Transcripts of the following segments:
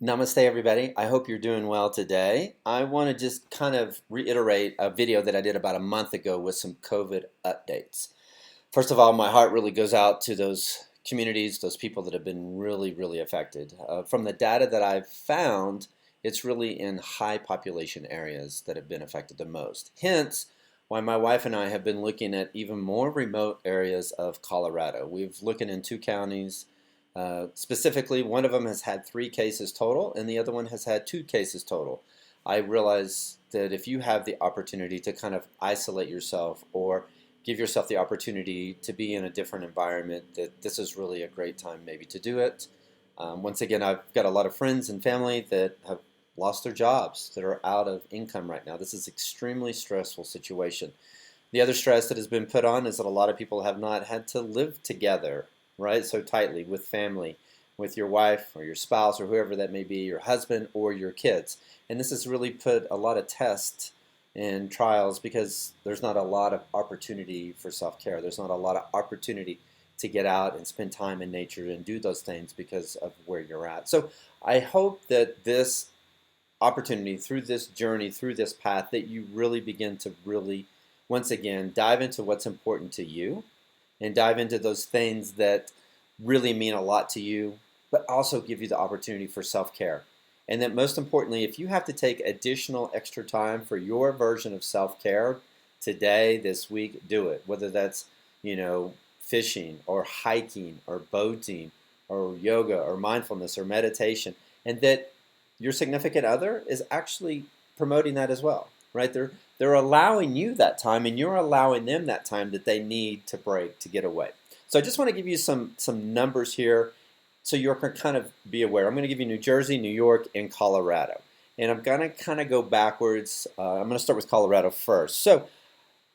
Namaste, everybody. I hope you're doing well today. I want to just kind of reiterate a video that I did about a month ago with some COVID updates. First of all, my heart really goes out to those communities, those people that have been really affected. From the data that I've found, it's really in high population areas that have been affected the most. Hence, why my wife and I have been looking at even more remote areas of Colorado. We've looking in two counties. Specifically, one of them has had 3 cases total, and the other one has had 2 cases total. I realize that if you have the opportunity to kind of isolate yourself or give yourself the opportunity to be in a different environment, that this is really a great time maybe to do it. Once again, I've got a lot of friends and family that have lost their jobs, that are out of income right now. This is an extremely stressful situation. The other stress that has been put on is that a lot of people have not had to live together, right, so tightly with family, with your wife or your spouse or whoever that may be, your husband or your kids. And this has really put a lot of tests and trials because there's not a lot of opportunity for self-care. There's not a lot of opportunity to get out and spend time in nature and do those things because of where you're at. So I hope that this opportunity, through this journey, through this path, that you really begin to really, once again, dive into what's important to you and dive into those things that really mean a lot to you, but also give you the opportunity for self-care. And that most importantly, if you have to take additional extra time for your version of self-care today, this week, do it. Whether that's, fishing or hiking or boating or yoga or mindfulness or meditation, and that your significant other is actually promoting that as well, right? They're allowing you that time, and you're allowing them that time that they need to break, to get away. So I just want to give you some numbers here so you can kind of be aware. I'm going to give you New Jersey, New York, and Colorado. And I'm going to kind of go backwards. I'm going to start with Colorado first. So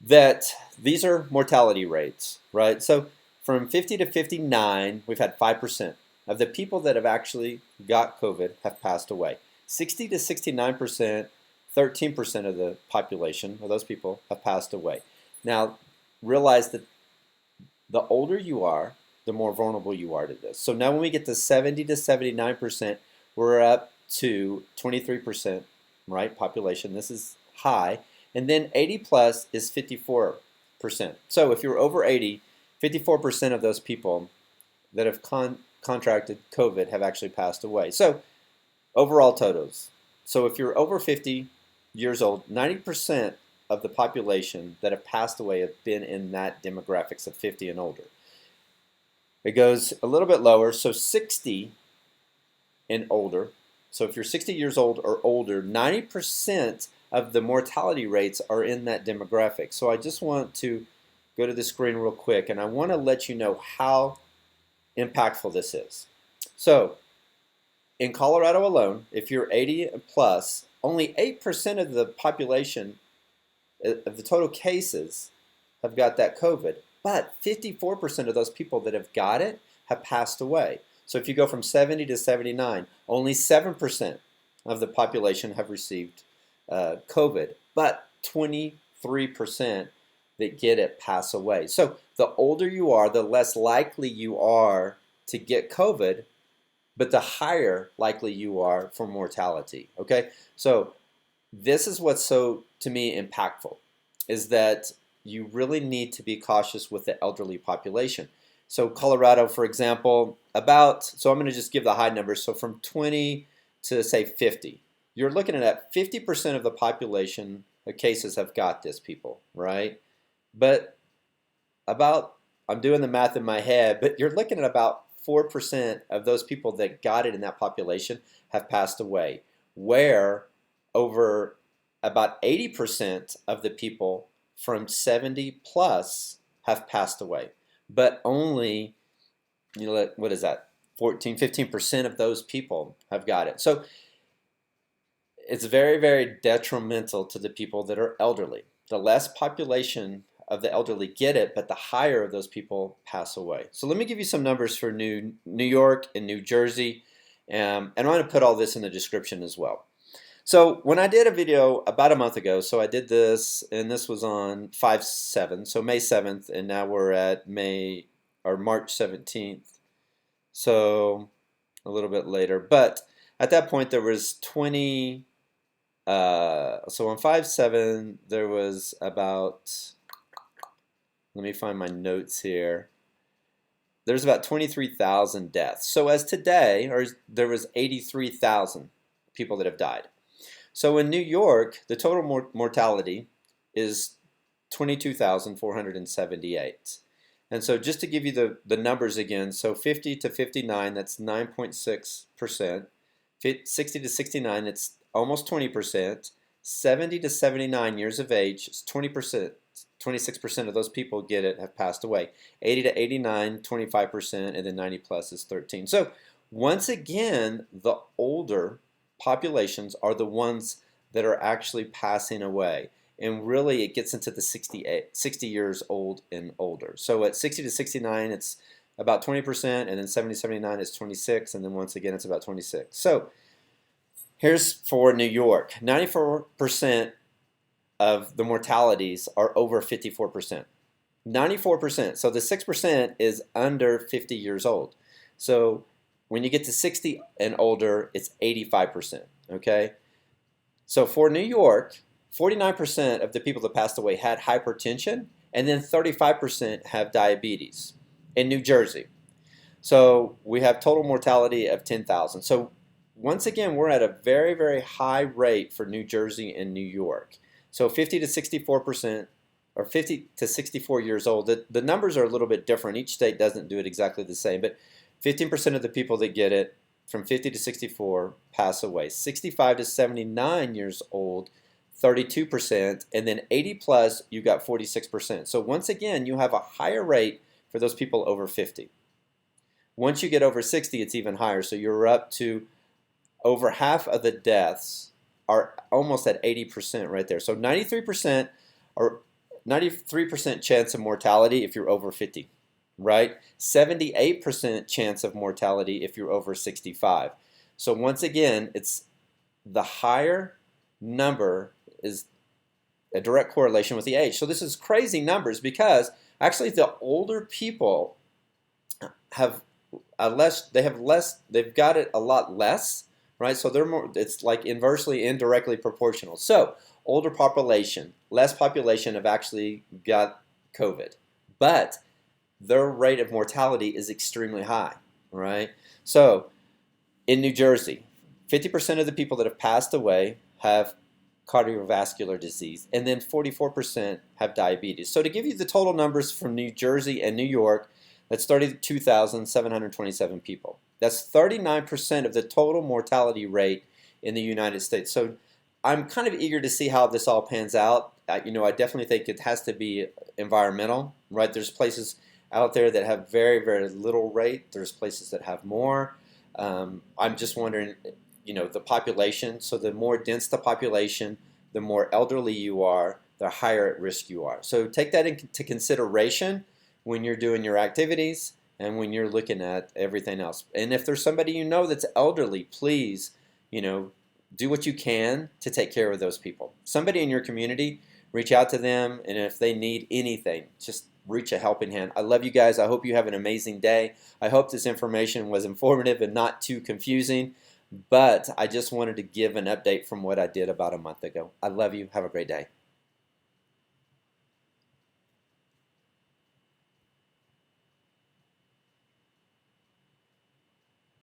that these are mortality rates, right? So from 50 to 59, we've had 5% of the people that have actually got COVID have passed away. 60 to 69%, 13% of the population of those people have passed away. Now, realize that the older you are, the more vulnerable you are to this. So now when we get to 70 to 79%, we're up to 23%, right, population. This is high. And then 80 plus is 54%. So if you're over 80, 54% of those people that have contracted COVID have actually passed away. So overall totals. So if you're over 50 years old, 90% of the population that have passed away have been in that demographics of 50 and older. It goes a little bit lower, so 60 and older. So if you're 60 years old or older, 90% of the mortality rates are in that demographic. So I just want to go to the screen real quick, and I want to let you know how impactful this is. So in Colorado alone, if you're 80 and plus, only 8% of the population of the total cases have got that COVID, but 54% of those people that have got it have passed away. So if you go from 70 to 79, only 7% of the population have received COVID, but 23% that get it pass away. So the older you are, the less likely you are to get COVID, but the higher likely you are for mortality, okay? So this is what's so, to me, impactful, is that you really need to be cautious with the elderly population. So Colorado, for example, so I'm going to just give the high numbers, so from 20 to say 50, you're looking at 50% of the population of cases have got this, people, right? But I'm doing the math in my head, but you're looking at about 4% of those people that got it in that population have passed away, where over about 80% of the people from 70 plus have passed away. But only, what is that, 14, 15% of those people have got it. So it's very detrimental to the people that are elderly. The less population of the elderly get it, but the higher of those people pass away. So let me give you some numbers for New York and New Jersey, and I'm going to put all this in the description as well. So when I did a video about a month ago, so I did this, and this was on 5/7, so May 7th, and now we're at March 17th, so a little bit later. But At that point, there was 20. So on 5/7, there was about. Let me find my notes here. There's about 23,000 deaths. So as today, there was 83,000 people that have died. So in New York, the total mortality is 22,478. And so just to give you the numbers again, so 50 to 59, that's 9.6%. 60 to 69, it's almost 20%. 70 to 79 years of age, it's 20%. 26% of those people get it, have passed away. 80 to 89, 25%, and then 90 plus is 13. So once again, the older populations are the ones that are actually passing away. And really, it gets into the 60 years old and older. So at 60 to 69, it's about 20%, and then 70 to 79 is 26, and then once again, it's about 26. So here's for New York. 94% of the mortalities are over 54%. 94%. So the 6% is under 50 years old. So when you get to 60 and older, it's 85%. Okay? So for New York, 49% of the people that passed away had hypertension, and then 35% have diabetes. In New Jersey, so we have total mortality of 10,000. So once again, we're at a very, very high rate for New Jersey and New York. So 50 to 64%, or 50 to 64 years old, the numbers are a little bit different. Each state doesn't do it exactly the same, but 15% of the people that get it from 50 to 64 pass away. 65 to 79 years old, 32%, and then 80 plus, you got 46%. So once again, you have a higher rate for those people over 50. Once you get over 60, it's even higher. So you're up to over half of the deaths are almost at 80% right there. So 93% or 93% chance of mortality if you're over 50, right? 78% chance of mortality if you're over 65. So once again, it's the higher number is a direct correlation with the age. So this is crazy numbers because actually the older people have they've got it a lot less, right? So they're more, it's like inversely, indirectly proportional. So older population, less population have actually got COVID, but their rate of mortality is extremely high, right? So in New Jersey, 50% of the people that have passed away have cardiovascular disease, and then 44% have diabetes. So to give you the total numbers from New Jersey and New York, that's 32,727 people. That's 39% of the total mortality rate in the United States. So I'm kind of eager to see how this all pans out. I definitely think it has to be environmental, right? There's places out there that have very, very little rate. There's places that have more. I'm just wondering, the population. So the more dense the population, the more elderly you are, the higher at risk you are. So take that into consideration when you're doing your activities and when you're looking at everything else. And if there's somebody that's elderly, please, do what you can to take care of those people. Somebody in your community, reach out to them, and if they need anything, just reach a helping hand. I love you guys. I hope you have an amazing day. I hope this information was informative and not too confusing, but I just wanted to give an update from what I did about a month ago. I love you. Have a great day.